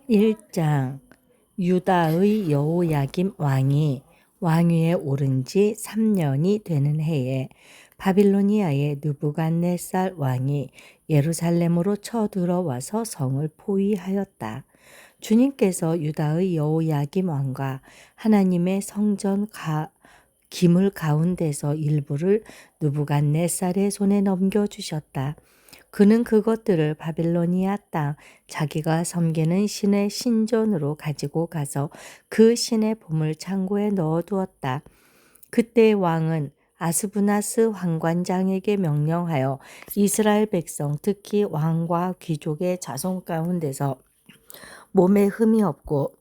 1장 유다의 여호야김 왕이 왕위에 오른 지 3년이 되는 해에 바빌로니아의 느부갓네살 왕이 예루살렘으로 쳐들어와서 성을 포위하였다. 주님께서 유다의 여호야김 왕과 하나님의 성전 기물 가운데서 일부를 느부갓네살의 손에 넘겨주셨다. 그는 그것들을 바빌로니아 땅 자기가 섬기는 신의 신전으로 가지고 가서 그 신의 보물 창고에 넣어두었다. 그때 왕은 아스부나스 황관장에게 명령하여 이스라엘 백성 특히 왕과 귀족의 자손 가운데서 몸에 흠이 없고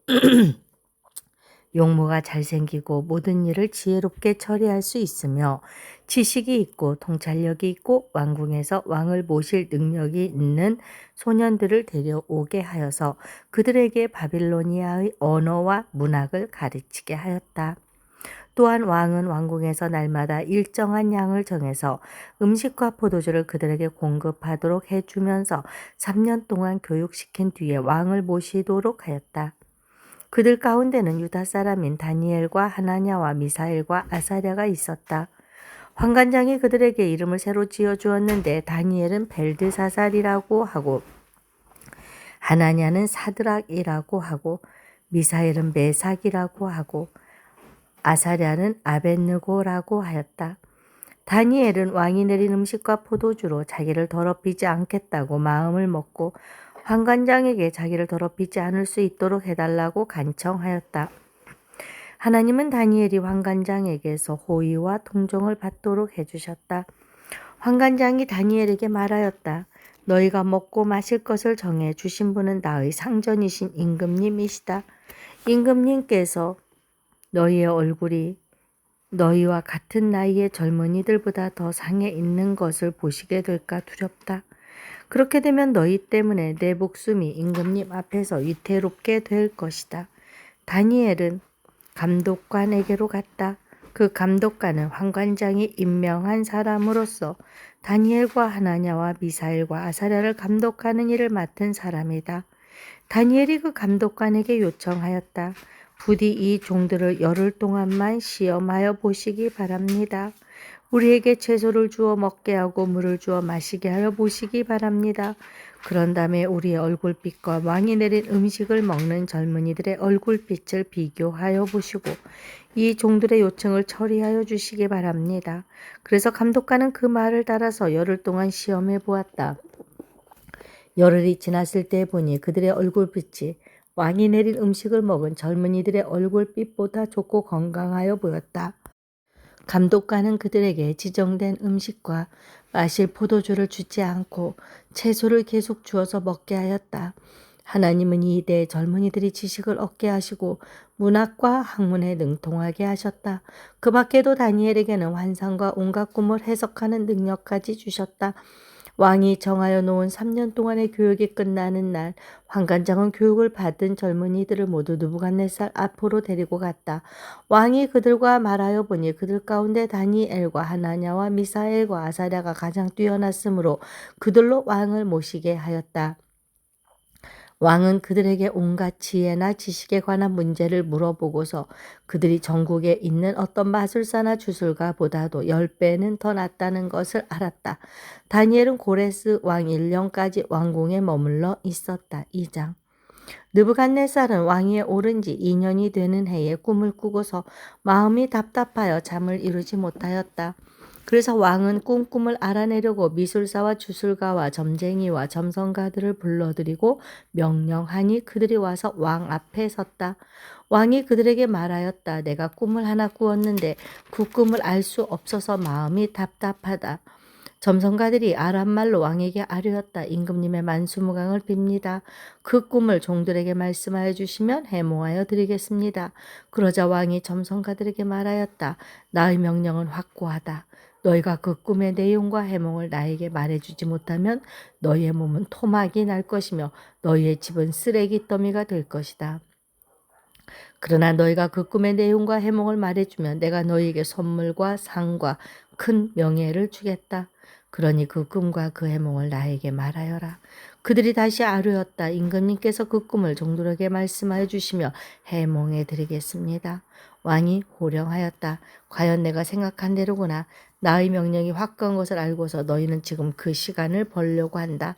용모가 잘생기고 모든 일을 지혜롭게 처리할 수 있으며 지식이 있고 통찰력이 있고 왕궁에서 왕을 모실 능력이 있는 소년들을 데려오게 하여서 그들에게 바빌로니아의 언어와 문학을 가르치게 하였다. 또한 왕은 왕궁에서 날마다 일정한 양을 정해서 음식과 포도주를 그들에게 공급하도록 해주면서 3년 동안 교육시킨 뒤에 왕을 모시도록 하였다. 그들 가운데는 유다 사람인 다니엘과 하나냐와 미사엘과 아사랴가 있었다. 환관장이 그들에게 이름을 새로 지어주었는데 다니엘은 벨드사살이라고 하고 하나냐는 사드락이라고 하고 미사엘은 메삭이라고 하고 아사랴는 아벳느고라고 하였다. 다니엘은 왕이 내린 음식과 포도주로 자기를 더럽히지 않겠다고 마음을 먹고 환관장에게 자기를 더럽히지 않을 수 있도록 해달라고 간청하였다. 하나님은 다니엘이 환관장에게서 호의와 통종을 받도록 해주셨다. 환관장이 다니엘에게 말하였다. 너희가 먹고 마실 것을 정해 주신 분은 나의 상전이신 임금님이시다. 임금님께서 너희의 얼굴이 너희와 같은 나이의 젊은이들보다 더 상해 있는 것을 보시게 될까 두렵다. 그렇게 되면 너희 때문에 내 목숨이 임금님 앞에서 위태롭게 될 것이다. 다니엘은 감독관에게로 갔다. 그 감독관은 환관장이 임명한 사람으로서 다니엘과 하나냐와 미사엘과 아사랴를 감독하는 일을 맡은 사람이다. 다니엘이 그 감독관에게 요청하였다. 부디 이 종들을 열흘 동안만 시험하여 보시기 바랍니다. 우리에게 채소를 주어 먹게 하고 물을 주어 마시게 하여 보시기 바랍니다. 그런 다음에 우리의 얼굴빛과 왕이 내린 음식을 먹는 젊은이들의 얼굴빛을 비교하여 보시고 이 종들의 요청을 처리하여 주시기 바랍니다. 그래서 감독관은 그 말을 따라서 열흘 동안 시험해 보았다. 열흘이 지났을 때 보니 그들의 얼굴빛이 왕이 내린 음식을 먹은 젊은이들의 얼굴빛보다 좋고 건강하여 보였다. 감독관은 그들에게 지정된 음식과 마실 포도주를 주지 않고 채소를 계속 주어서 먹게 하였다. 하나님은 이 대 젊은이들이 지식을 얻게 하시고 문학과 학문에 능통하게 하셨다. 그 밖에도 다니엘에게는 환상과 온갖 꿈을 해석하는 능력까지 주셨다. 왕이 정하여 놓은 3년 동안의 교육이 끝나는 날 환관장은 교육을 받은 젊은이들을 모두 느부갓네살 앞으로 데리고 갔다. 왕이 그들과 말하여 보니 그들 가운데 다니엘과 하나냐와 미사엘과 아사랴가 가장 뛰어났으므로 그들로 왕을 모시게 하였다. 왕은 그들에게 온갖 지혜나 지식에 관한 문제를 물어보고서 그들이 전국에 있는 어떤 마술사나 주술가보다도 10배는 더 낫다는 것을 알았다. 다니엘은 고레스 왕 1년까지 왕궁에 머물러 있었다. 2장 느부갓네살은 왕위에 오른 지 2년이 되는 해에 꿈을 꾸고서 마음이 답답하여 잠을 이루지 못하였다. 그래서 왕은 꿈을 알아내려고 미술사와 주술가와 점쟁이와 점성가들을 불러들이고 명령하니 그들이 와서 왕 앞에 섰다. 왕이 그들에게 말하였다. 내가 꿈을 하나 꾸었는데 그 꿈을 알 수 없어서 마음이 답답하다. 점성가들이 아람말로 왕에게 아뢰었다. 임금님의 만수무강을 빕니다. 그 꿈을 종들에게 말씀하여 주시면 해몽하여 드리겠습니다. 그러자 왕이 점성가들에게 말하였다. 나의 명령은 확고하다. 너희가 그 꿈의 내용과 해몽을 나에게 말해주지 못하면 너희의 몸은 토막이 날 것이며 너희의 집은 쓰레기 더미가 될 것이다. 그러나 너희가 그 꿈의 내용과 해몽을 말해주면 내가 너희에게 선물과 상과 큰 명예를 주겠다. 그러니 그 꿈과 그 해몽을 나에게 말하여라. 그들이 다시 아뢰었다. 임금님께서 그 꿈을 종들에게 말씀하여 주시며 해몽해 드리겠습니다. 왕이 호령하였다. 과연 내가 생각한 대로구나. 나의 명령이 확고한 것을 알고서 너희는 지금 그 시간을 벌려고 한다.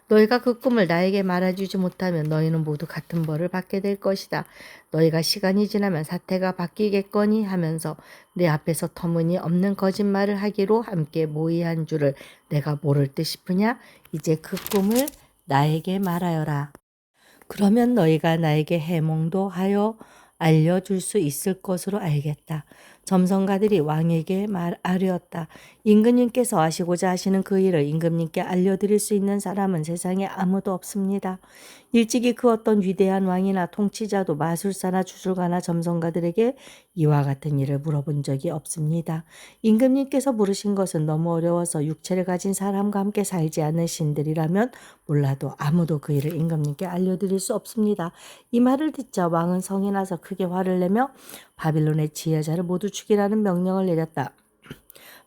너희가 그 꿈을 나에게 말해주지 못하면 너희는 모두 같은 벌을 받게 될 것이다. 너희가 시간이 지나면 사태가 바뀌겠거니 하면서 내 앞에서 터무니없는 거짓말을 하기로 함께 모의한 줄을 내가 모를 듯 싶으냐? 이제 그 꿈을 나에게 말하여라. 그러면 너희가 나에게 해몽도 하여 알려줄 수 있을 것으로 알겠다. 점성가들이 왕에게 말하려었다. 임금님께서 하시고자 하시는 그 일을 임금님께 알려드릴 수 있는 사람은 세상에 아무도 없습니다. 일찍이 그 어떤 위대한 왕이나 통치자도 마술사나 주술가나 점성가들에게 이와 같은 일을 물어본 적이 없습니다. 임금님께서 물으신 것은 너무 어려워서 육체를 가진 사람과 함께 살지 않는 신들이라면 몰라도 아무도 그 일을 임금님께 알려드릴 수 없습니다. 이 말을 듣자 왕은 성에 나서 크게 화를 내며 바빌론의 지혜자를 모두 죽이라는 명령을 내렸다.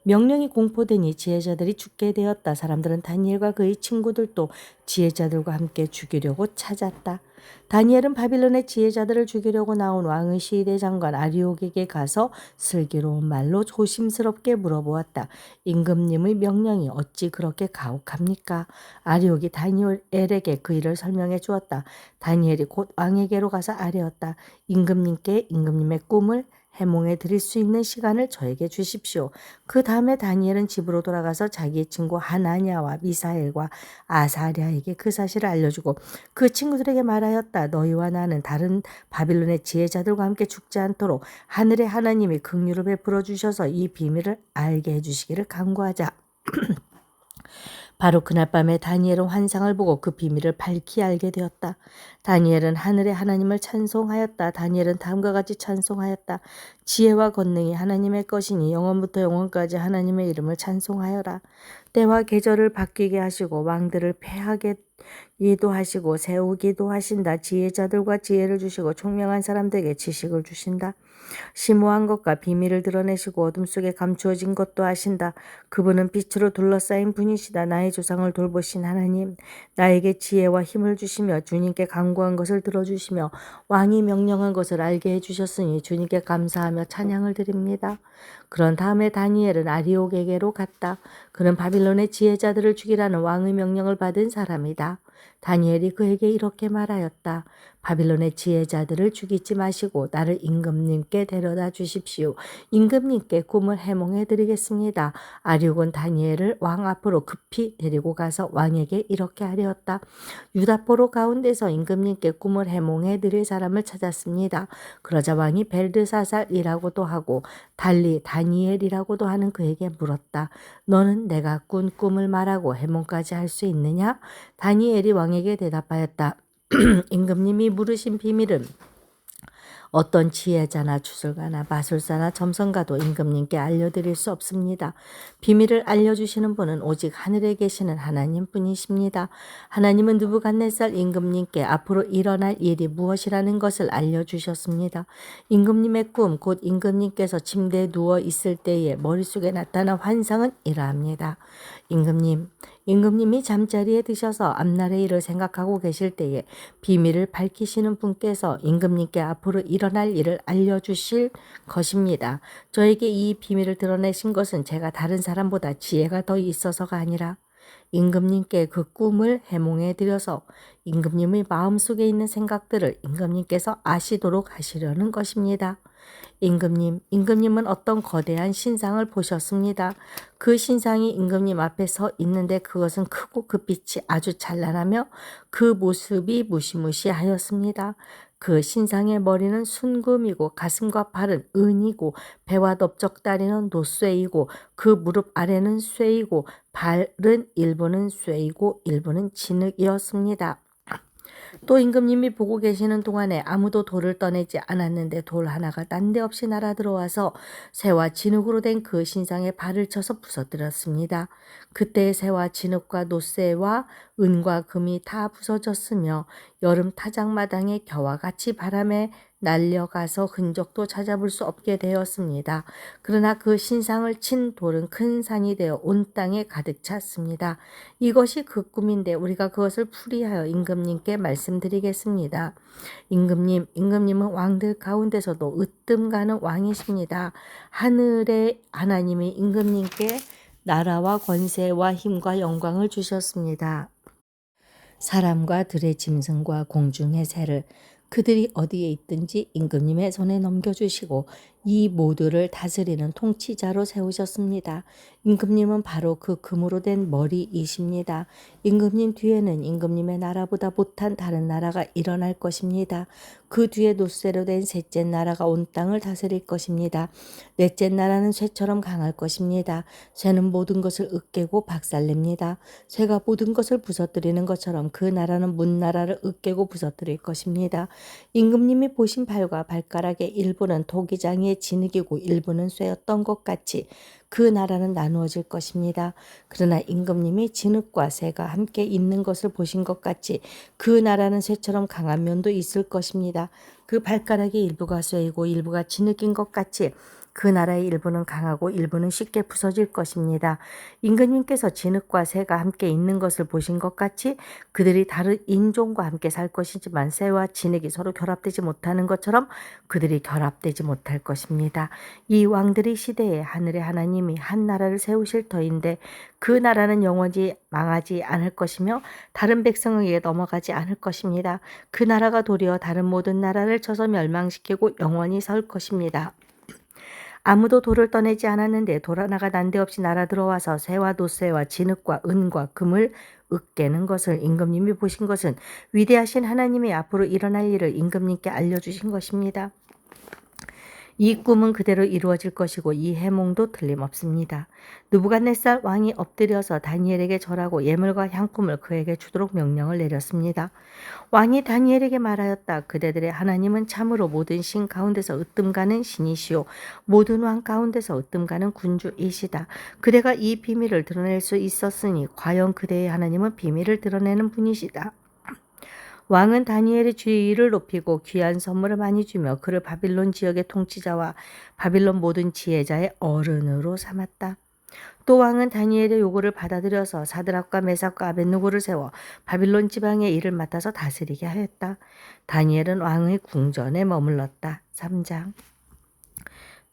명령이 공포되니 지혜자들이 죽게 되었다. 사람들은 다니엘과 그의 친구들도 지혜자들과 함께 죽이려고 찾았다. 다니엘은 바빌론의 지혜자들을 죽이려고 나온 왕의 시대 장관 아리옥에게 가서 슬기로운 말로 조심스럽게 물어보았다. 임금님의 명령이 어찌 그렇게 가혹합니까? 아리옥이 다니엘에게 그 일을 설명해 주었다. 다니엘이 곧 왕에게로 가서 아뢰었다. 임금님께 임금님의 꿈을 해몽해 드릴 수 있는 시간을 저에게 주십시오. 그 다음에 다니엘은 집으로 돌아가서 자기의 친구 하나냐와 미사엘과 아사랴에게 그 사실을 알려주고 그 친구들에게 말하였다. 너희와 나는 다른 바빌론의 지혜자들과 함께 죽지 않도록 하늘의 하나님이 긍휼을 베풀어 주셔서 이 비밀을 알게 해주시기를 간구하자. 바로 그날 밤에 다니엘은 환상을 보고 그 비밀을 밝히 알게 되었다. 다니엘은 하늘의 하나님을 찬송하였다. 다니엘은 다음과 같이 찬송하였다. 지혜와 권능이 하나님의 것이니 영원부터 영원까지 하나님의 이름을 찬송하여라. 때와 계절을 바뀌게 하시고 왕들을 패하기도 하시고 세우기도 하신다. 지혜자들과 지혜를 주시고 총명한 사람들에게 지식을 주신다. 심오한 것과 비밀을 드러내시고 어둠 속에 감추어진 것도 아신다. 그분은 빛으로 둘러싸인 분이시다. 나의 조상을 돌보신 하나님, 나에게 지혜와 힘을 주시며 주님께 간구한 것을 들어주시며 왕이 명령한 것을 알게 해주셨으니 주님께 감사하며 찬양을 드립니다. 그런 다음에 다니엘은 아리옥에게로 갔다. 그는 바빌론의 지혜자들을 죽이라는 왕의 명령을 받은 사람이다. 다니엘이 그에게 이렇게 말하였다. 바빌론의 지혜자들을 죽이지 마시고 나를 임금님께 데려다 주십시오. 임금님께 꿈을 해몽해 드리겠습니다. 아리옥은 다니엘을 왕 앞으로 급히 데리고 가서 왕에게 이렇게 하려었다. 유다포로 가운데서 임금님께 꿈을 해몽해 드릴 사람을 찾았습니다. 그러자 왕이 벨드사살이라고도 하고 달리 다니엘이라고도 하는 그에게 물었다. 너는 내가 꾼 꿈을 말하고 해몽까지 할 수 있느냐? 다니엘이 왕에게 대답하였다. 임금님이 물으신 비밀은 어떤 지혜자나 주술가나 마술사나 점성가도 임금님께 알려드릴 수 없습니다. 비밀을 알려주시는 분은 오직 하늘에 계시는 하나님뿐이십니다. 하나님은 느부갓네살 임금님께 앞으로 일어날 일이 무엇이라는 것을 알려주셨습니다. 임금님의 꿈, 곧 임금님께서 침대에 누워 있을 때에 머릿속에 나타난 환상은 이러합니다. 임금님이 잠자리에 드셔서 앞날의 일을 생각하고 계실 때에 비밀을 밝히시는 분께서 임금님께 앞으로 일어날 일을 알려주실 것입니다. 저에게 이 비밀을 드러내신 것은 제가 다른 사람보다 지혜가 더 있어서가 아니라 임금님께 그 꿈을 해몽해 드려서 임금님의 마음속에 있는 생각들을 임금님께서 아시도록 하시려는 것입니다. 임금님은 어떤 거대한 신상을 보셨습니다. 그 신상이 임금님 앞에 서 있는데 그것은 크고 그 빛이 아주 찬란하며 그 모습이 무시무시하였습니다. 그 신상의 머리는 순금이고 가슴과 팔은 은이고 배와 넓적다리는 노쇠이고 그 무릎 아래는 쇠이고 발은 일부는 쇠이고 일부는 진흙이었습니다. 또 임금님이 보고 계시는 동안에 아무도 돌을 떠내지 않았는데 돌 하나가 난데없이 날아 들어와서 새와 진흙으로 된 그 신상에 발을 쳐서 부서뜨렸습니다. 그때 새와 진흙과 노쇠와 은과 금이 다 부서졌으며 여름 타작마당에 겨와 같이 바람에 날려가서 흔적도 찾아볼 수 없게 되었습니다. 그러나 그 신상을 친 돌은 큰 산이 되어 온 땅에 가득 찼습니다. 이것이 그 꿈인데 우리가 그것을 풀이하여 임금님께 말씀드리겠습니다. 임금님은 왕들 가운데서도 으뜸 가는 왕이십니다. 하늘의 하나님이 임금님께 나라와 권세와 힘과 영광을 주셨습니다. 사람과 들의 짐승과 공중의 새를 그들이 어디에 있든지 임금님의 손에 넘겨주시고 이 모두를 다스리는 통치자로 세우셨습니다. 임금님은 바로 그 금으로 된 머리이십니다. 임금님 뒤에는 임금님의 나라보다 못한 다른 나라가 일어날 것입니다. 그 뒤에 놋쇠로 된 셋째 나라가 온 땅을 다스릴 것입니다. 넷째 나라는 쇠처럼 강할 것입니다. 쇠는 모든 것을 으깨고 박살냅니다. 쇠가 모든 것을 부서뜨리는 것처럼 그 나라는 문나라를 으깨고 부서뜨릴 것입니다. 임금님이 보신 발과 발가락의 일부는 토기장이의 진흙이고 일부는 쇠였던 것 같이 그 나라는 나누어질 것입니다. 그러나 임금님이 진흙과 쇠가 함께 있는 것을 보신 것 같이 그 나라는 쇠처럼 강한 면도 있을 것입니다. 그 발가락의 일부가 쇠이고 일부가 진흙인 것 같이 그 나라의 일부는 강하고 일부는 쉽게 부서질 것입니다. 임금님께서 진흙과 쇠가 함께 있는 것을 보신 것 같이 그들이 다른 인종과 함께 살 것이지만 쇠와 진흙이 서로 결합되지 못하는 것처럼 그들이 결합되지 못할 것입니다. 이 왕들의 시대에 하늘의 하나님이 한 나라를 세우실 터인데 그 나라는 영원히 망하지 않을 것이며 다른 백성에게 넘어가지 않을 것입니다. 그 나라가 도리어 다른 모든 나라를 쳐서 멸망시키고 영원히 설 것입니다. 아무도 돌을 떠내지 않았는데 돌 하나가 난데없이 날아 들어와서 쇠와 놋쇠와 진흙과 은과 금을 으깨는 것을 임금님이 보신 것은 위대하신 하나님이 앞으로 일어날 일을 임금님께 알려주신 것입니다. 이 꿈은 그대로 이루어질 것이고 이 해몽도 틀림없습니다. 느부갓네살 왕이 엎드려서 다니엘에게 절하고 예물과 향품을 그에게 주도록 명령을 내렸습니다. 왕이 다니엘에게 말하였다. 그대들의 하나님은 참으로 모든 신 가운데서 으뜸가는 신이시오. 모든 왕 가운데서 으뜸가는 군주이시다. 그대가 이 비밀을 드러낼 수 있었으니 과연 그대의 하나님은 비밀을 드러내는 분이시다. 왕은 다니엘의 지위를 높이고 귀한 선물을 많이 주며 그를 바빌론 지역의 통치자와 바빌론 모든 지혜자의 어른으로 삼았다. 또 왕은 다니엘의 요구를 받아들여서 사드락과 메삭과 아벳느고를 세워 바빌론 지방의 일을 맡아서 다스리게 하였다. 다니엘은 왕의 궁전에 머물렀다. 3장.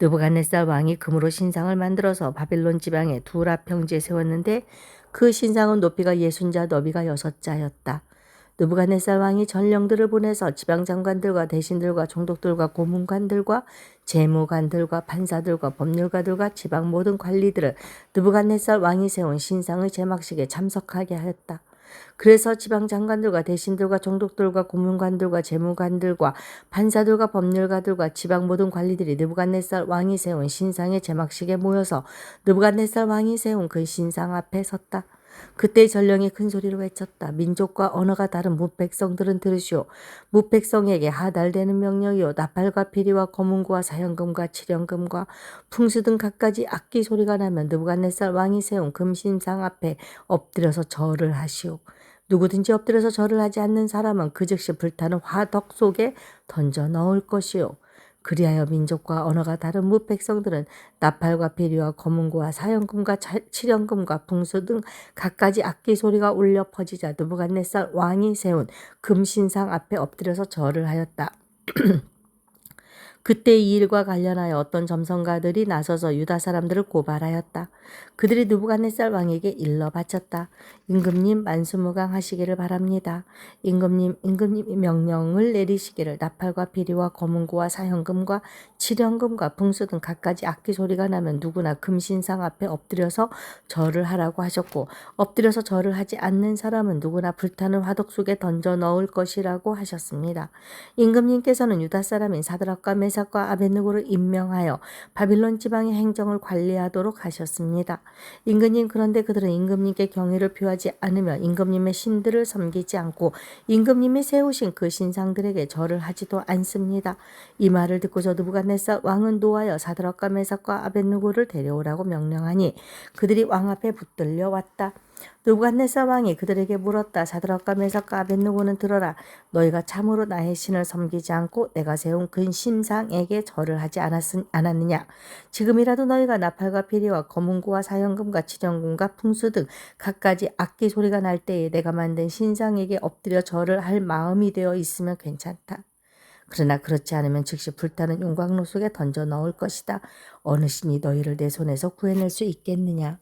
느부갓네살 왕이 금으로 신상을 만들어서 바빌론 지방의 두라 평지에 세웠는데 그 신상은 높이가 60자 너비가 6자였다. 느부갓네살 왕이 전령들을 보내서 지방장관들과 대신들과 총독들과 고문관들과 재무관들과 판사들과 법률가들과 지방 모든 관리들을 느부갓네살 왕이 세운 신상의 제막식에 참석하게 하였다. 그래서 지방장관들과 대신들과 총독들과 고문관들과 재무관들과 판사들과 법률가들과 지방 모든 관리들이 느부갓네살 왕이 세운 신상의 제막식에 모여서 느부갓네살 왕이 세운 그 신상 앞에 섰다. 그때 전령이 큰 소리로 외쳤다. 민족과 언어가 다른 무백성들은 들으시오. 무백성에게 하달되는 명령이요 나팔과 피리와 검은고와 사형금과 칠형금과 풍수 등 갖가지 악기 소리가 나면 느부갓네살 왕이 세운 금신상 앞에 엎드려서 절을 하시오. 누구든지 엎드려서 절을 하지 않는 사람은 그 즉시 불타는 화덕 속에 던져 넣을 것이요. 그리하여 민족과 언어가 다른 무백성들은 나팔과 피리와 검은고와 사형금과 칠형금과 풍수 등 갖가지 악기 소리가 울려 퍼지자 느부갓네살 왕이 세운 금신상 앞에 엎드려서 절을 하였다. 그때 이 일과 관련하여 어떤 점성가들이 나서서 유다 사람들을 고발하였다. 그들이 느부갓네살 왕에게 일러 바쳤다. 임금님 만수무강하시기를 바랍니다. 임금님이 명령을 내리시기를 나팔과 피리와 검은고와 사형금과 칠형금과 풍수 등 갖가지 악기 소리가 나면 누구나 금신상 앞에 엎드려서 절을 하라고 하셨고 엎드려서 절을 하지 않는 사람은 누구나 불타는 화덕 속에 던져 넣을 것이라고 하셨습니다. 임금님께서는 유다 사람인 사드락과 메삭과 아벳느고를 임명하여 바빌론 지방의 행정을 관리하도록 하셨습니다. 임금님 그런데 그들은 임금님께 경의를 표하지 않으며 임금님의 신들을 섬기지 않고 임금님이 세우신 그 신상들에게 절을 하지도 않습니다. 이 말을 듣고서 느부갓네살 왕은 노하여 사드락과 메삭과 아벳느고를 데려오라고 명령하니 그들이 왕 앞에 붙들려 왔다. 느부갓네살 왕이 그들에게 물었다. 사드락과 메삭과 아벳느고는 들어라. 너희가 참으로 나의 신을 섬기지 않고 내가 세운 근신상에게 절을 하지 않았느냐. 지금이라도 너희가 나팔과 피리와 검은고와 사형금과 칠형금과 풍수 등 갖가지 악기 소리가 날 때에 내가 만든 신상에게 엎드려 절을 할 마음이 되어 있으면 괜찮다. 그러나 그렇지 않으면 즉시 불타는 용광로 속에 던져 넣을 것이다. 어느 신이 너희를 내 손에서 구해낼 수 있겠느냐.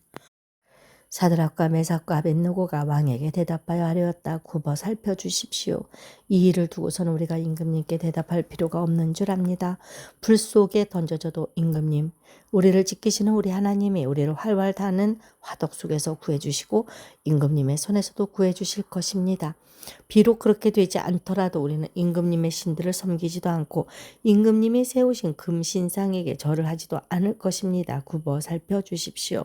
사드락과 메삭과 아벳느고가 왕에게 대답하여 아뢰었다. 굽어 살펴주십시오. 이 일을 두고서는 우리가 임금님께 대답할 필요가 없는 줄 압니다. 불 속에 던져져도 임금님, 우리를 지키시는 우리 하나님이 우리를 활활 타는 화덕 속에서 구해주시고 임금님의 손에서도 구해주실 것입니다. 비록 그렇게 되지 않더라도 우리는 임금님의 신들을 섬기지도 않고 임금님이 세우신 금신상에게 절을 하지도 않을 것입니다. 굽어 살펴주십시오.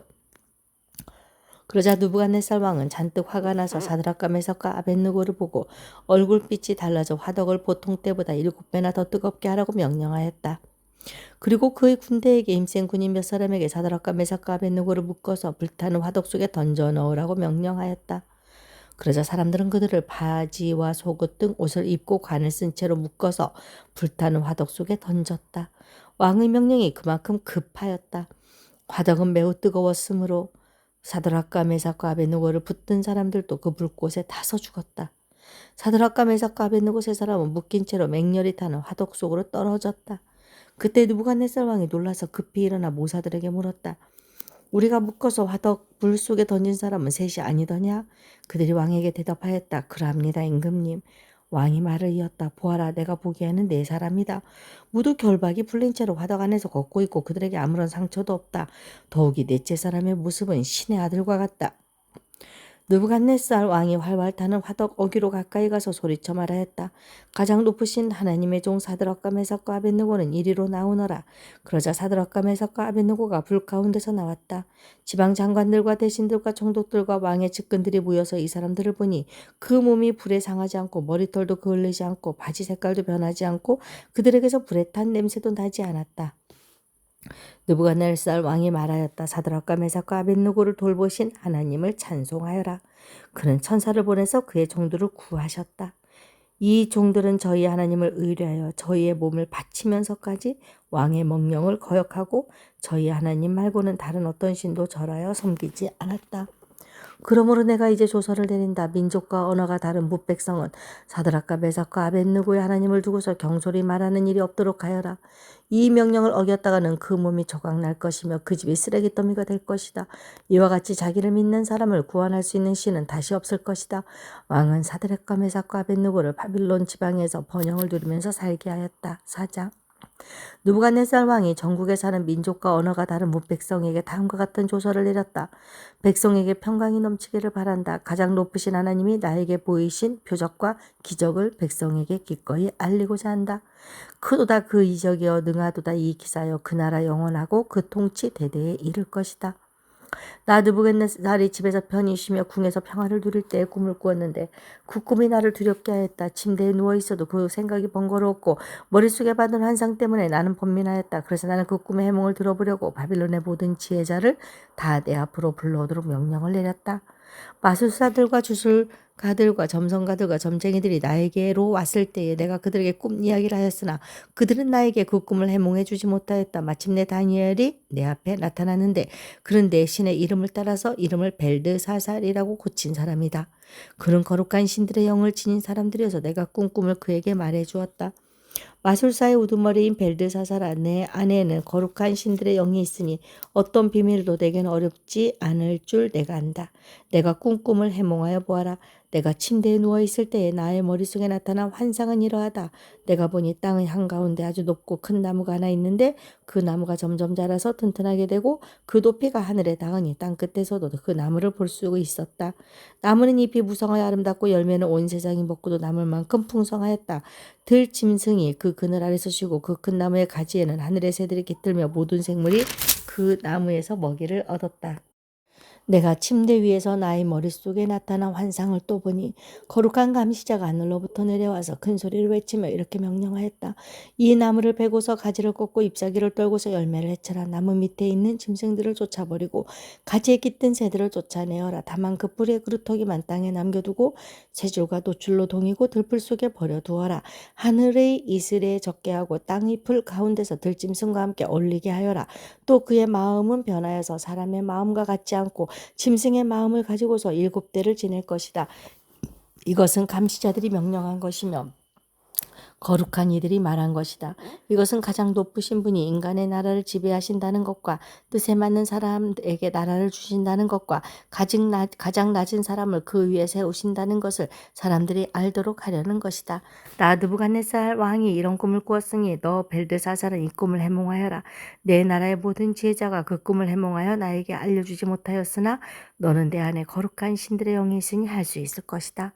그러자 느부갓네살 왕은 잔뜩 화가 나서 사드락과 메삭과 아벳느고를 보고 얼굴빛이 달라져 화덕을 보통 때보다 7배나 더 뜨겁게 하라고 명령하였다. 그리고 그의 군대에게 힘센 군인 몇 사람에게 사드락과 메삭과 아벳느고를 묶어서 불타는 화덕 속에 던져 넣으라고 명령하였다. 그러자 사람들은 그들을 바지와 속옷 등 옷을 입고 관을 쓴 채로 묶어서 불타는 화덕 속에 던졌다. 왕의 명령이 그만큼 급하였다. 화덕은 매우 뜨거웠으므로 사드락과 메삭과 아벳느고를 붙든 사람들도 그 불꽃에 타서 죽었다. 사드락과 메삭과 아벳느고 세 사람은 묶인 채로 맹렬히 타는 화덕 속으로 떨어졌다. 그때 느부갓네살 왕이 놀라서 급히 일어나 모사들에게 물었다. 우리가 묶어서 화덕 불 속에 던진 사람은 셋이 아니더냐? 그들이 왕에게 대답하였다. 그러합니다, 임금님. 왕이 말을 이었다. 보아라, 내가 보기에는 4사람이다. 모두 결박이 풀린 채로 화덕 안에서 걷고 있고 그들에게 아무런 상처도 없다. 더욱이 넷째 사람의 모습은 신의 아들과 같다. 느부갓네살 왕이 활활 타는 화덕 어귀로 가까이 가서 소리쳐 말하였다. 가장 높으신 하나님의 종 사드락과 메삭과 아벳느고는 이리로 나오너라. 그러자 사드락과 메삭과 아벳느고가 불 가운데서 나왔다. 지방 장관들과 대신들과 총독들과 왕의 측근들이 모여서 이 사람들을 보니 그 몸이 불에 상하지 않고 머리털도 그을리지 않고 바지 색깔도 변하지 않고 그들에게서 불에 탄 냄새도 나지 않았다. 느부갓네살 왕이 말하였다. 사드락과 메삭과 아벳느고를 돌보신 하나님을 찬송하여라. 그는 천사를 보내서 그의 종들을 구하셨다. 이 종들은 저희 하나님을 의뢰하여 저희의 몸을 바치면서까지 왕의 명령을 거역하고 저희 하나님 말고는 다른 어떤 신도 절하여 섬기지 않았다. 그러므로 내가 이제 조서를 내린다. 민족과 언어가 다른 뭇백성은 사드락과 메삭과 아벳느고의 하나님을 두고서 경솔히 말하는 일이 없도록 하여라. 이 명령을 어겼다가는 그 몸이 조각날 것이며 그 집이 쓰레기더미가 될 것이다. 이와 같이 자기를 믿는 사람을 구원할 수 있는 신은 다시 없을 것이다. 왕은 사드락과 메삭과 아벳느고를 바빌론 지방에서 번영을 누리면서 살게 하였다. 4장. 느부갓네살 왕이 전국에 사는 민족과 언어가 다른 뭇백성에게 다음과 같은 조서를 내렸다. 백성에게 평강이 넘치기를 바란다. 가장 높으신 하나님이 나에게 보이신 표적과 기적을 백성에게 기꺼이 알리고자 한다. 크도다 그 이적이여 능하도다 이 기사여 그 나라 영원하고 그 통치 대대에 이를 것이다. 나 느부갓네살이 집에서 편히 쉬며 궁에서 평화를 누릴 때에 꿈을 꾸었는데 그 꿈이 나를 두렵게 하였다. 침대에 누워있어도 그 생각이 번거로웠고 머릿속에 받은 환상 때문에 나는 번민하였다. 그래서 나는 그 꿈의 해몽을 들어보려고 바빌론의 모든 지혜자를 다 내 앞으로 불러오도록 명령을 내렸다. 마술사들과 주술가들과 점성가들과 점쟁이들이 나에게로 왔을 때에 내가 그들에게 꿈 이야기를 하였으나 그들은 나에게 그 꿈을 해몽해 주지 못하였다. 마침내 다니엘이 내 앞에 나타났는데 그는 내 신의 이름을 따라서 이름을 벨드사살이라고 고친 사람이다. 그는 거룩한 신들의 영을 지닌 사람들이어서 내가 꾼 꿈을 그에게 말해 주었다. 마술사의 우두머리인 벨드사살아, 내 안에는 거룩한 신들의 영이 있으니 어떤 비밀도 내게는 어렵지 않을 줄 내가 안다. 내가 꾼 꿈을 해몽하여 보아라. 내가 침대에 누워있을 때에 나의 머릿속에 나타난 환상은 이러하다. 내가 보니 땅의 한가운데 아주 높고 큰 나무가 하나 있는데 그 나무가 점점 자라서 튼튼하게 되고 그 높이가 하늘에 닿으니 땅끝에서도 그 나무를 볼 수 있었다. 나무는 잎이 무성하여 아름답고 열매는 온 세상이 먹고도 남을 만큼 풍성하였다. 들짐승이 그 그늘 아래서 쉬고 그 큰 나무의 가지에는 하늘의 새들이 깃들며 모든 생물이 그 나무에서 먹이를 얻었다. 내가 침대 위에서 나의 머릿속에 나타난 환상을 또 보니 거룩한 감시자가 하늘로부터 내려와서 큰 소리를 외치며 이렇게 명령하였다. 이 나무를 베고서 가지를 꺾고 잎사귀를 떨고서 열매를 해쳐라. 나무 밑에 있는 짐승들을 쫓아버리고 가지에 깃든 새들을 쫓아내어라. 다만 그 뿌리의 그루터기만 땅에 남겨두고 새 줄과 돛줄로 동이고 들풀 속에 버려두어라. 하늘의 이슬에 적게 하고 땅의 풀 가운데서 들짐승과 함께 어울리게 하여라. 또 그의 마음은 변하여서 사람의 마음과 같지 않고 짐승의 마음을 가지고서 7대를 지낼 것이다. 이것은 감시자들이 명령한 것이며 거룩한 이들이 말한 것이다. 이것은 가장 높으신 분이 인간의 나라를 지배하신다는 것과 뜻에 맞는 사람에게 나라를 주신다는 것과 가장 낮은 사람을 그 위에 세우신다는 것을 사람들이 알도록 하려는 것이다. 느부갓네살 왕이 이런 꿈을 꾸었으니 너 벨드사살은 이 꿈을 해몽하여라. 내 나라의 모든 지혜자가 그 꿈을 해몽하여 나에게 알려주지 못하였으나 너는 내 안에 거룩한 신들의 영이 있으니 할 수 있을 것이다.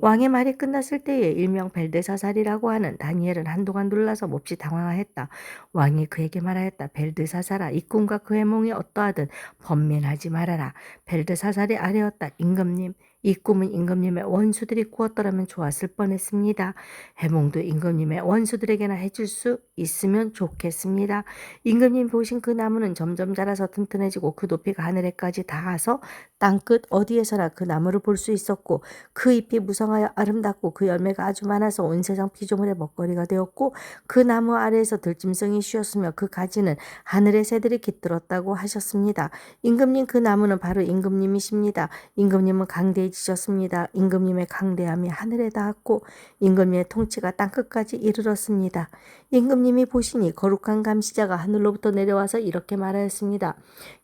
왕의 말이 끝났을 때에 일명 벨드사살이라고 하는 다니엘은 한동안 놀라서 몹시 당황하였다. 왕이 그에게 말하였다. 벨드사살아, 이 꿈과 그 해몽이 어떠하든 번민하지 말아라. 벨드사살이 아뢰었다. 임금님, 이 꿈은 임금님의 원수들이 꾸었더라면 좋았을 뻔했습니다. 해몽도 임금님의 원수들에게나 해줄 수 있으면 좋겠습니다. 임금님 보신 그 나무는 점점 자라서 튼튼해지고 그 높이가 하늘에까지 닿아서 땅끝 어디에서나 그 나무를 볼 수 있었고 그 잎이 무성하여 아름답고 그 열매가 아주 많아서 온 세상 피조물의 먹거리가 되었고 그 나무 아래에서 들짐승이 쉬었으며 그 가지는 하늘의 새들이 깃들었다고 하셨습니다. 임금님, 그 나무는 바로 임금님이십니다. 임금님은 강대해지셨습니다. 임금님의 강대함이 하늘에 닿았고 임금님의 통치가 땅끝까지 이르렀습니다. 임금님이 보시니 거룩한 감시자가 하늘로부터 내려와서 이렇게 말하였습니다.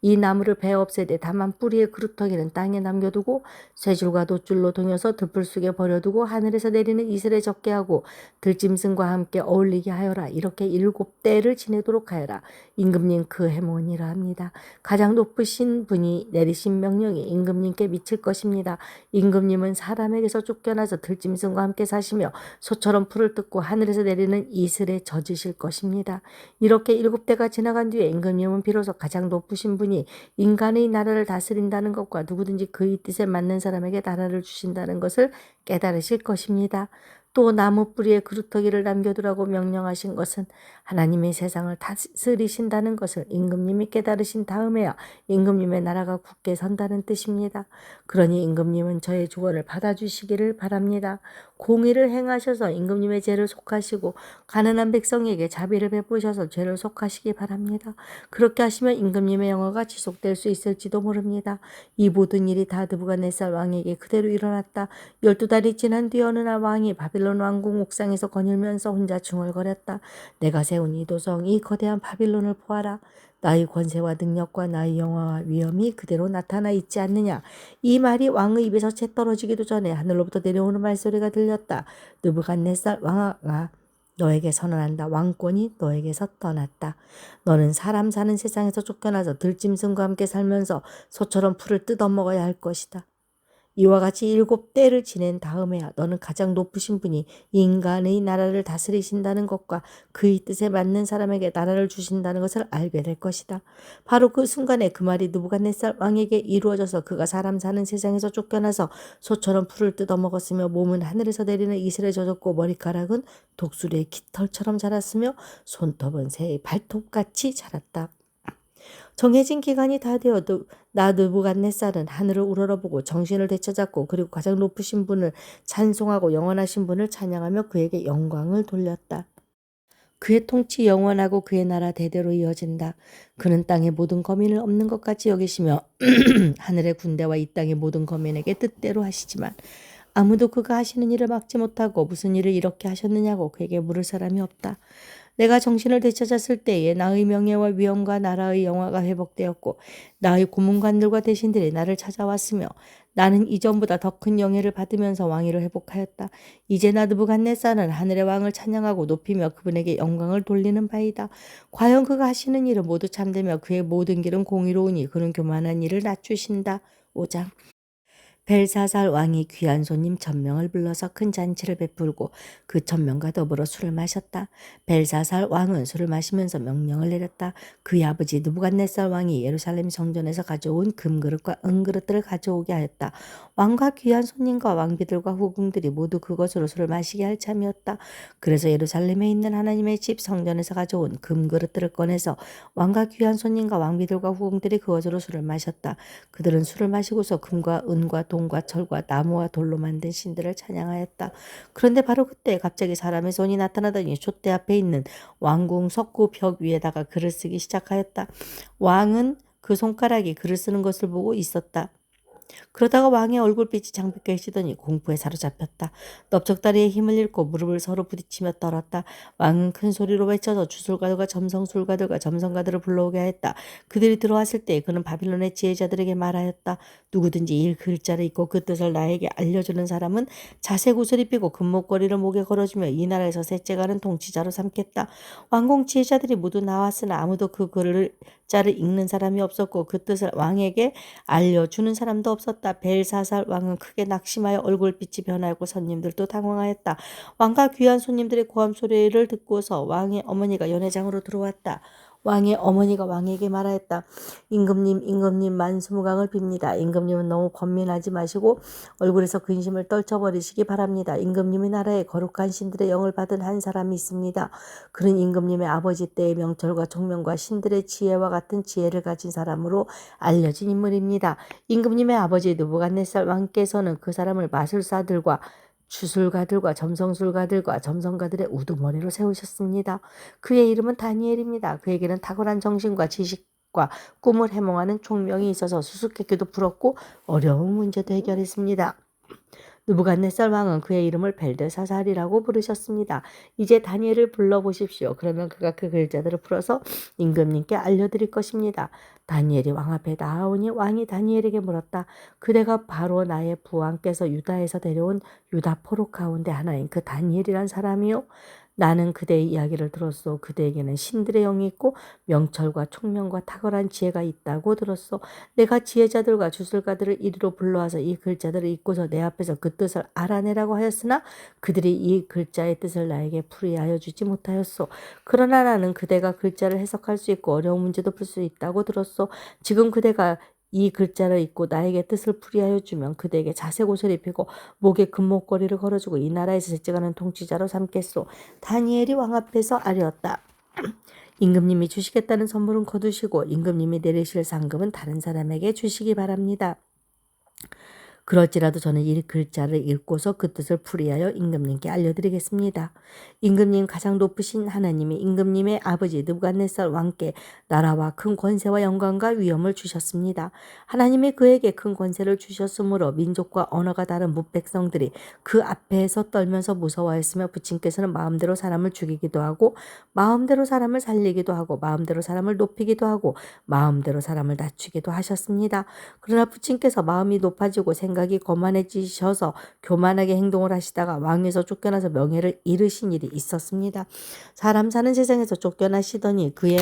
이 나무를 베어 없애되 다만 뿌리의 그루터기는 땅에 남겨두고 쇠줄과 돛줄로 동여서 들풀 속에 버려두고 하늘에서 내리는 이슬에 적게 하고 들짐승과 함께 어울리게 하여라. 이렇게 7대를 지내도록 하여라. 임금님, 그 해몽은 이러합니다. 가장 높으신 분이 내리신 명령이 임금님께 미칠 것입니다. 임금님은 사람에게서 쫓겨나서 들짐승과 함께 사시며 소처럼 풀을 뜯고 하늘에서 내리는 이슬에 젖으실 것입니다. 이렇게 7대가 지나간 뒤에 임금님은 비로소 가장 높으신 분이 인간의 나라를 다스린다는 것과 누구든지 그의 뜻에 맞는 사람에게 나라를 주신다는 것을 깨달으실 것입니다. 또 나무 뿌리에 그루터기를 남겨두라고 명령하신 것은 하나님이 세상을 다스리신다는 것을 임금님이 깨달으신 다음에야 임금님의 나라가 굳게 선다는 뜻입니다. 그러니 임금님은 저의 조언을 받아주시기를 바랍니다. 공의를 행하셔서 임금님의 죄를 속하시고 가난한 백성에게 자비를 베푸셔서 죄를 속하시기 바랍니다. 그렇게 하시면 임금님의 영화가 지속될 수 있을지도 모릅니다. 이 모든 일이 다 느부갓네살 왕에게 그대로 일어났다. 12달이 지난 뒤 어느 날 왕이 바빌론 왕궁 옥상에서 거닐면서 혼자 중얼거렸다. 내가 세운 이 도성, 이 거대한 바빌론을 보아라. 나의 권세와 능력과 나의 영화와 위엄이 그대로 나타나 있지 않느냐. 이 말이 왕의 입에서 채 떨어지기도 전에 하늘로부터 내려오는 말소리가 들렸다. 느부갓네살 왕아, 너에게 선언한다. 왕권이 너에게서 떠났다. 너는 사람 사는 세상에서 쫓겨나서 들짐승과 함께 살면서 소처럼 풀을 뜯어먹어야 할 것이다. 이와 같이 7대를 지낸 다음에야 너는 가장 높으신 분이 인간의 나라를 다스리신다는 것과 그의 뜻에 맞는 사람에게 나라를 주신다는 것을 알게 될 것이다. 바로 그 순간에 그 말이 느부갓네살 왕에게 이루어져서 그가 사람 사는 세상에서 쫓겨나서 소처럼 풀을 뜯어먹었으며 몸은 하늘에서 내리는 이슬에 젖었고 머리카락은 독수리의 깃털처럼 자랐으며 손톱은 새의 발톱같이 자랐다. 정해진 기간이 다 되어도 느부갓네살은 하늘을 우러러보고 정신을 되찾았고 그리고 가장 높으신 분을 찬송하고 영원하신 분을 찬양하며 그에게 영광을 돌렸다. 그의 통치 영원하고 그의 나라 대대로 이어진다. 그는 땅의 모든 거민을 없는 것 같이 여기시며 하늘의 군대와 이 땅의 모든 거민에게 뜻대로 하시지만 아무도 그가 하시는 일을 막지 못하고 무슨 일을 이렇게 하셨느냐고 그에게 물을 사람이 없다. 내가 정신을 되찾았을 때에 나의 명예와 위엄과 나라의 영화가 회복되었고 나의 고문관들과 대신들이 나를 찾아왔으며 나는 이전보다 더 큰 영예를 받으면서 왕위를 회복하였다. 이제 느부갓네살은 하늘의 왕을 찬양하고 높이며 그분에게 영광을 돌리는 바이다. 과연 그가 하시는 일은 모두 참되며 그의 모든 길은 공의로우니 그는 교만한 일을 낮추신다. 5장. 벨사살 왕이 귀한 손님 1000명을 불러서 큰 잔치를 베풀고 그 1000명과 더불어 술을 마셨다. 벨사살 왕은 술을 마시면서 명령을 내렸다. 그의 아버지 느부갓네살 왕이 예루살렘 성전에서 가져온 금그릇과 은그릇들을 가져오게 하였다. 왕과 귀한 손님과 왕비들과 후궁들이 모두 그것으로 술을 마시게 할 참이었다. 그래서 예루살렘에 있는 하나님의 집 성전에서 가져온 금그릇들을 꺼내서 왕과 귀한 손님과 왕비들과 후궁들이 그것으로 술을 마셨다. 그들은 술을 마시고서 금과 은과 동과 철과 나무와 돌로 만든 신들을 찬양하였다. 그런데 바로 그때 갑자기 사람의 손이 나타나더니 촛대 앞에 있는 왕궁 석고 벽 위에다가 글을 쓰기 시작하였다. 왕은 그 손가락이 글을 쓰는 것을 보고 있었다. 그러다가 왕의 얼굴빛이 장빛게 시더니 공포에 사로잡혔다. 넓적다리에 힘을 잃고 무릎을 서로 부딪히며 떨었다. 왕은 큰 소리로 외쳐서 주술가들과 점성술가들과 점성가들을 불러오게 하였다. 그들이 들어왔을 때 그는 바빌론의 지혜자들에게 말하였다. 누구든지 이 글자를 읽고 그 뜻을 나에게 알려주는 사람은 자색 옷을 입히고 금목걸이를 목에 걸어주며 이 나라에서 셋째 가는 통치자로 삼겠다. 왕궁 지혜자들이 모두 나왔으나 아무도 그 글자를 읽는 사람이 없었고 그 뜻을 왕에게 알려주는 사람도 없었다. 벨사살 왕은 크게 낙심하여 얼굴빛이 변하였고 손님들도 당황하였다. 왕과 귀한 손님들의 고함 소리를 듣고서 왕의 어머니가 연회장으로 들어왔다. 왕의 어머니가 왕에게 말하였다. 임금님 만수무강을 빕니다. 임금님은 너무 권민하지 마시고 얼굴에서 근심을 떨쳐버리시기 바랍니다. 임금님의 나라에 거룩한 신들의 영을 받은 한 사람이 있습니다. 그는 임금님의 아버지 때의 명철과 총명과 신들의 지혜와 같은 지혜를 가진 사람으로 알려진 인물입니다. 임금님의 아버지 느부갓네살 왕께서는 그 사람을 마술사들과 주술가들과 점성술가들과 점성가들의 우두머리로 세우셨습니다. 그의 이름은 다니엘입니다. 그에게는 탁월한 정신과 지식과 꿈을 해몽하는 총명이 있어서 수수께끼도 풀었고 어려운 문제도 해결했습니다. 느부갓네살 왕은 그의 이름을 벨드사살이라고 부르셨습니다. 이제 다니엘을 불러보십시오. 그러면 그가 그 글자들을 풀어서 임금님께 알려드릴 것입니다. 다니엘이 왕 앞에 나아오니 왕이 다니엘에게 물었다. 그대가 바로 나의 부왕께서 유다에서 데려온 유다 포로 가운데 하나인 그 다니엘이란 사람이요? 나는 그대의 이야기를 들었소. 그대에게는 신들의 영이 있고 명철과 총명과 탁월한 지혜가 있다고 들었소. 내가 지혜자들과 주술가들을 이리로 불러와서 이 글자들을 읽고서 내 앞에서 그 뜻을 알아내라고 하였으나 그들이 이 글자의 뜻을 나에게 풀이하여 주지 못하였소. 그러나 나는 그대가 글자를 해석할 수 있고 어려운 문제도 풀 수 있다고 들었소. 지금 그대가 이 글자를 읽고 나에게 뜻을 풀이하여 주면 그대에게 자색 옷을 입히고 목에 금목걸이를 걸어주고 이 나라에서 셋째가는 통치자로 삼겠소. 다니엘이 왕 앞에서 아뢰었다. 임금님이 주시겠다는 선물은 거두시고 임금님이 내리실 상급은 다른 사람에게 주시기 바랍니다. 그럴지라도 저는 이 글자를 읽고서 그 뜻을 풀이하여 임금님께 알려드리겠습니다. 임금님 가장 높으신 하나님이 임금님의 아버지 느부갓네살 왕께 나라와 큰 권세와 영광과 위엄을 주셨습니다. 하나님이 그에게 큰 권세를 주셨으므로 민족과 언어가 다른 무백성들이 그 앞에서 떨면서 무서워했으며 부친께서는 마음대로 사람을 죽이기도 하고 마음대로 사람을 살리기도 하고 마음대로 사람을 높이기도 하고 마음대로 사람을 낮추기도 하셨습니다. 그러나 부친께서 마음이 높아지고 생각이 거만해지셔서 교만하게 행동을 하시다가 왕에서 쫓겨나서 명예를 잃으신 일이 있었습니다. 사람 사는 세상에서 쫓겨나시더니 그의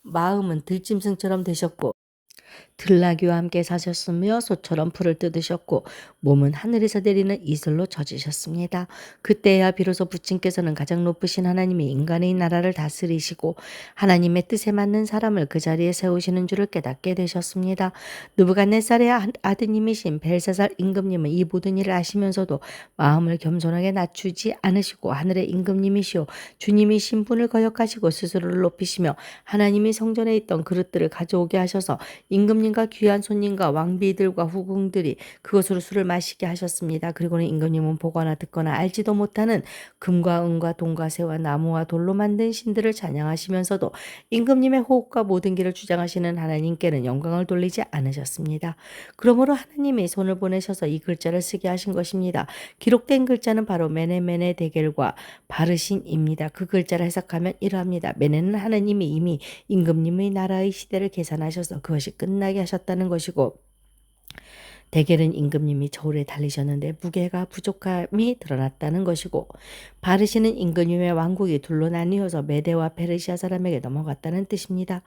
마음은 들짐승처럼 되셨고 들나귀와 함께 사셨으며 소처럼 풀을 뜯으셨고 몸은 하늘에서 내리는 이슬로 젖으셨습니다. 그때야 비로소 부친께서는 가장 높으신 하나님이 인간의 나라를 다스리시고 하나님의 뜻에 맞는 사람을 그 자리에 세우시는 줄을 깨닫게 되셨습니다. 느부갓네살의 아드님이신 벨사살 임금님은 이 모든 일을 아시면서도 마음을 겸손하게 낮추지 않으시고 하늘의 임금님이시오 주님이 신분을 거역하시고 스스로를 높이시며 하나님이 성전에 있던 그릇들을 가져오게 하셔서 임금님과 귀한 손님과 왕비들과 후궁들이 그것으로 술을 마시게 하셨습니다. 그리고는 임금님은 보거나 듣거나 알지도 못하는 금과 은과 동과 새와 나무와 돌로 만든 신들을 찬양하시면서도 임금님의 호흡과 모든 길을 주장하시는 하나님께는 영광을 돌리지 않으셨습니다. 그러므로 하나님이 손을 보내셔서 이 글자를 쓰게 하신 것입니다. 기록된 글자는 바로 메네메네 데겔과 바르신입니다. 그 글자를 해석하면 이러합니다. 메네는 하나님이 이미 임금님의 나라의 시대를 계산하셔서 그것이 끝나게 하셨다는 것이고 대개는 임금님이 저울에 달리셨는데 무게가 부족함이 드러났다는 것이고, 바르시는 임금님의 왕국이 둘로 나뉘어서 메대와 페르시아 사람에게 넘어갔다는 뜻입니다.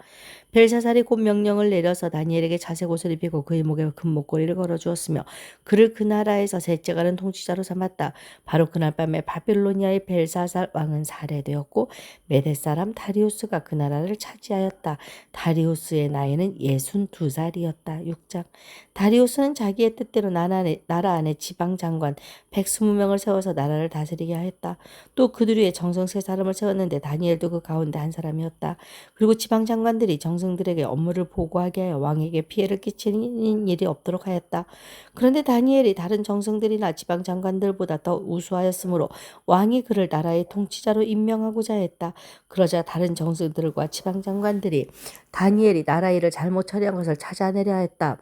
벨사살이 곧 명령을 내려서 다니엘에게 자색 옷을 입히고 그의 목에 금 목걸이를 걸어주었으며 그를 그 나라에서 셋째가는 통치자로 삼았다. 바로 그날 밤에 바빌로니아의 벨사살 왕은 살해되었고 메대 사람 다리우스가 그 나라를 차지하였다. 다리우스의 나이는 62살이었다. 6장. 다리우스는 자기의 뜻대로 나라 안에 지방장관 120명을 세워서 나라를 다스리게 하였다. 또 그들 위에 정성 세 사람을 세웠는데 다니엘도 그 가운데 한 사람이었다. 그리고 지방장관들이 정승들에게 업무를 보고하게 하여 왕에게 피해를 끼치는 일이 없도록 하였다. 그런데 다니엘이 다른 정승들이나 지방장관들보다 더 우수하였으므로 왕이 그를 나라의 통치자로 임명하고자 했다. 그러자 다른 정승들과 지방장관들이 다니엘이 나라 일을 잘못 처리한 것을 찾아내려 했다.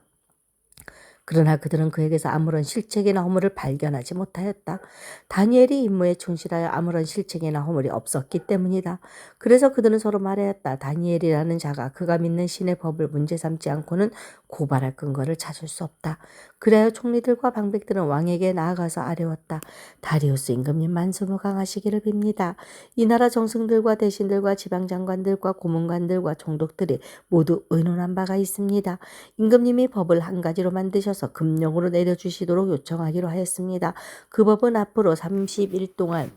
그러나 그들은 그에게서 아무런 실책이나 허물을 발견하지 못하였다. 다니엘이 임무에 충실하여 아무런 실책이나 허물이 없었기 때문이다. 그래서 그들은 서로 말하였다. 다니엘이라는 자가 그가 믿는 신의 법을 문제 삼지 않고는 고발할 근거를 찾을 수 없다. 그래야 총리들과 방백들은 왕에게 나아가서 아뢰었다. 다리우스 임금님 만수무강하시기를 빕니다. 이 나라 정승들과 대신들과 지방장관들과 고문관들과 총독들이 모두 의논한 바가 있습니다. 임금님이 법을 한 가지로 만드셔서 금령으로 내려주시도록 요청하기로 하였습니다. 그 법은 앞으로 30일 동안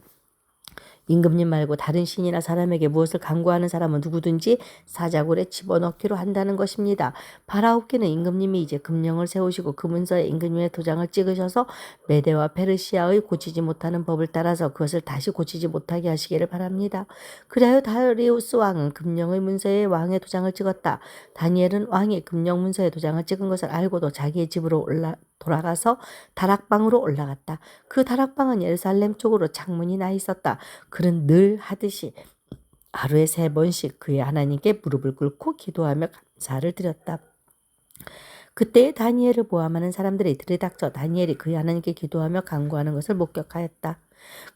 임금님 말고 다른 신이나 사람에게 무엇을 간구하는 사람은 누구든지 사자굴에 집어넣기로 한다는 것입니다. 바라옵기는 임금님이 이제 금령을 세우시고 그 문서에 임금님의 도장을 찍으셔서 메대와 페르시아의 고치지 못하는 법을 따라서 그것을 다시 고치지 못하게 하시기를 바랍니다. 그리하여 다리우스 왕은 금령의 문서에 왕의 도장을 찍었다. 다니엘은 왕이 금령 문서에 도장을 찍은 것을 알고도 자기의 집으로 돌아가서 다락방으로 올라갔다. 그 다락방은 예루살렘 쪽으로 창문이 나 있었다. 그는 늘 하듯이 하루에 3번씩 그의 하나님께 무릎을 꿇고 기도하며 감사를 드렸다. 그때 다니엘을 모함하는 사람들이 들이닥쳐 다니엘이 그의 하나님께 기도하며 간구하는 것을 목격하였다.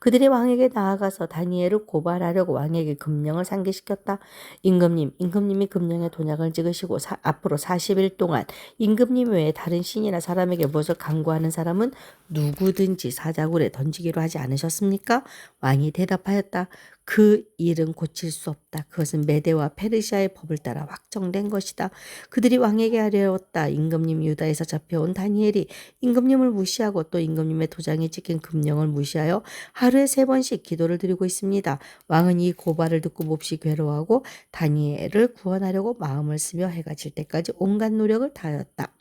그들이 왕에게 나아가서 다니엘을 고발하려고 왕에게 금령을 상기시켰다. 임금님이 금령에 도장을 찍으시고 앞으로 40일 동안 임금님 외에 다른 신이나 사람에게 무엇을 간구하는 사람은 누구든지 사자굴에 던지기로 하지 않으셨습니까? 왕이 대답하였다. 그 일은 고칠 수 없다. 그것은 메대와 페르시아의 법을 따라 확정된 것이다. 그들이 왕에게 아뢰었다. 임금님 유다에서 잡혀온 다니엘이 임금님을 무시하고 또 임금님의 도장이 찍힌 금령을 무시하여 하루에 3번씩 기도를 드리고 있습니다. 왕은 이 고발을 듣고 몹시 괴로워하고 다니엘을 구원하려고 마음을 쓰며 해가 질 때까지 온갖 노력을 다하였다.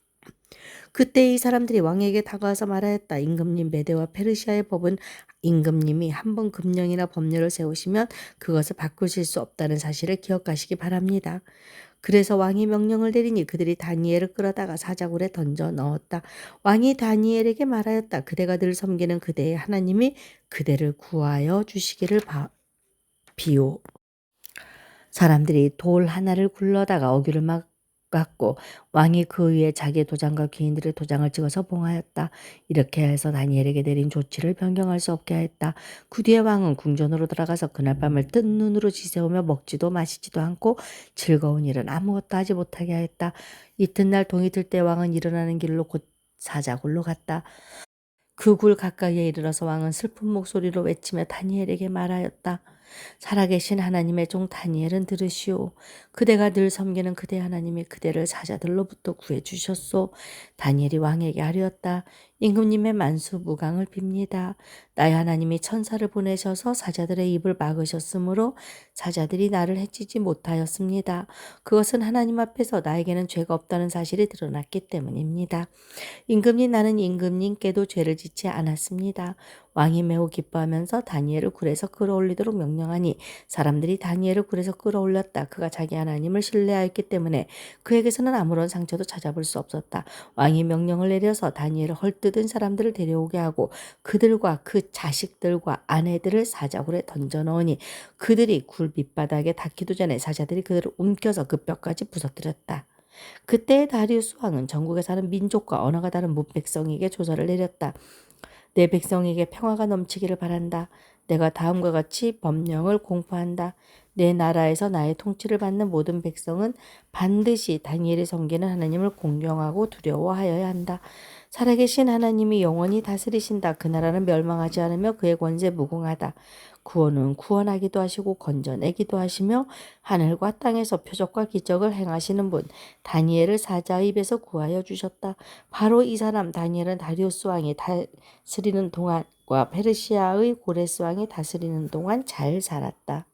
그때 이 사람들이 왕에게 다가와서 말하였다. 임금님 메대와 페르시아의 법은 임금님이 한번 금령이나 법률을 세우시면 그것을 바꾸실 수 없다는 사실을 기억하시기 바랍니다. 그래서 왕이 명령을 내리니 그들이 다니엘을 끌어다가 사자굴에 던져 넣었다. 왕이 다니엘에게 말하였다. 그대가 늘 섬기는 그대의 하나님이 그대를 구하여 주시기를 비오. 사람들이 돌 하나를 굴러다가 어귀를 막았고 왕이 그 위에 자기의 도장과 귀인들의 도장을 찍어서 봉하였다. 이렇게 해서 다니엘에게 내린 조치를 변경할 수 없게 하였다. 그 뒤에 왕은 궁전으로 들어가서 그날 밤을 뜬 눈으로 지새우며 먹지도 마시지도 않고 즐거운 일은 아무것도 하지 못하게 하였다. 이튿날 동이 들 때 왕은 일어나는 길로 곧 사자굴로 갔다. 그 굴 가까이에 이르러서 왕은 슬픈 목소리로 외치며 다니엘에게 말하였다. 살아계신 하나님의 종 다니엘은 들으시오. 그대가 늘 섬기는 그대 하나님이 그대를 사자들로부터 구해주셨소. 다니엘이 왕에게 아뢰었다. 임금님의 만수무강을 빕니다. 나의 하나님이 천사를 보내셔서 사자들의 입을 막으셨으므로 사자들이 나를 해치지 못하였습니다. 그것은 하나님 앞에서 나에게는 죄가 없다는 사실이 드러났기 때문입니다. 나는 임금님께도 죄를 짓지 않았습니다. 왕이 매우 기뻐하면서 다니엘을 굴에서 끌어올리도록 명령하니 사람들이 다니엘을 굴에서 끌어올렸다. 그가 자기 하나님을 신뢰하였기 때문에 그에게서는 아무런 상처도 찾아볼 수 없었다. 왕이 명령을 내려서 다니엘을 헐뜯은 사람들을 데려오게 하고 그들과 그 자식들과 아내들을 사자굴에 던져 넣으니 그들이 굴 밑바닥에 닿기도 전에 사자들이 그들을 움켜서 그 뼈까지 부서뜨렸다. 그때 다리우스 왕은 전국에 사는 민족과 언어가 다른 문백성에게 조서를 내렸다. 내 백성에게 평화가 넘치기를 바란다. 내가 다음과 같이 법령을 공포한다. 내 나라에서 나의 통치를 받는 모든 백성은 반드시 다니엘이 섬기는 하나님을 공경하고 두려워하여야 한다. 살아계신 하나님이 영원히 다스리신다. 그 나라는 멸망하지 않으며 그의 권세 무궁하다. 구원은 구원하기도 하시고 건져내기도 하시며 하늘과 땅에서 표적과 기적을 행하시는 분 다니엘을 사자의 입에서 구하여 주셨다. 바로 이 사람 다니엘은 다리우스 왕이 다스리는 동안과 페르시아의 고레스 왕이 다스리는 동안 잘 살았다.